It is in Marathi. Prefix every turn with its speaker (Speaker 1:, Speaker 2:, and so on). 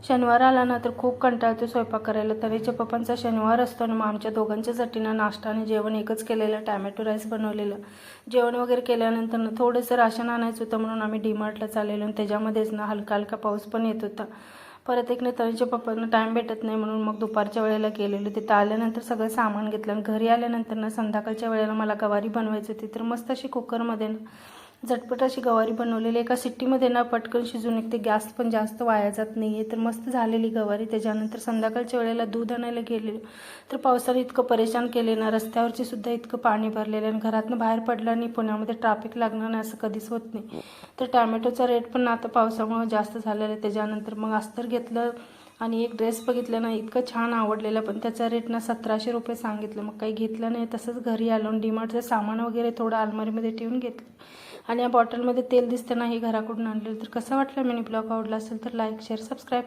Speaker 1: शनिवार आला ना तर खूप कंटाळतो स्वयंपाक करायला. तरीच्या पप्पांचा शनिवार असतो ना, मग आमच्या दोघांच्यासाठीनं नाश्ता आणि जेवण एकच केलेलं, टॅमॅटो राईस बनवलेलं. जेवण वगैरे केल्यानंतर ना थोडंसं राशन आणायचं होतं म्हणून आम्ही डीमार्टला चाललेलो आणि त्याच्यामध्येच ना हलका हलका पाऊस पण येत होता. परत एक नाही तरीच्या पप्पांना टाईम भेटत नाही म्हणून मग दुपारच्या वेळेला केलेलं. तिथं आल्यानंतर सगळं सामान घेतलं आणि घरी आल्यानंतर ना संध्याकाळच्या वेळेला मला गवारी बनवायची होती. तर मस्त अशी कुकरमध्ये ना झटपट अशी गवारी बनवलेली. एका सिट्टीमध्ये ना पटकन शिजून निघते, गॅस पण जास्त वाया जात नाही आहे. तर मस्त झालेली गवारी. त्याच्यानंतर संध्याकाळच्या वेळेला दूध आणायला गेलेलं तर पावसाने इतकं परेशान केले ना, रस्त्यावरची सुद्धा इतकं पाणी भरलेलं आणि घरातनं बाहेर पडलं आणि पुण्यामध्ये ट्रॅफिक लागणार नाही असं कधीच होत नाही. तर टॅमॅटोचा रेट पण आता पावसामुळे जास्त झालेला आहे. त्याच्यानंतर मग अस्तर घेतलं आणि एक ड्रेस बघितला ना, इतकं छान आवडलेलं, पण त्याचा रेट ना 1700 रुपये सांगितलं. मग काही घेतलं नाही, तसंच घरी आलो आणि डीमार्टचं सामान वगैरे थोडं अलमारीमध्ये ठेवून घेतलं. आणि या बॉटलमध्ये तेल दिसतं ना, हे घराकडून आणलेलं. तर कसं वाटलं मिनी ब्लॉग आवडला असेल तर लाईक शेअर सबस्क्राईब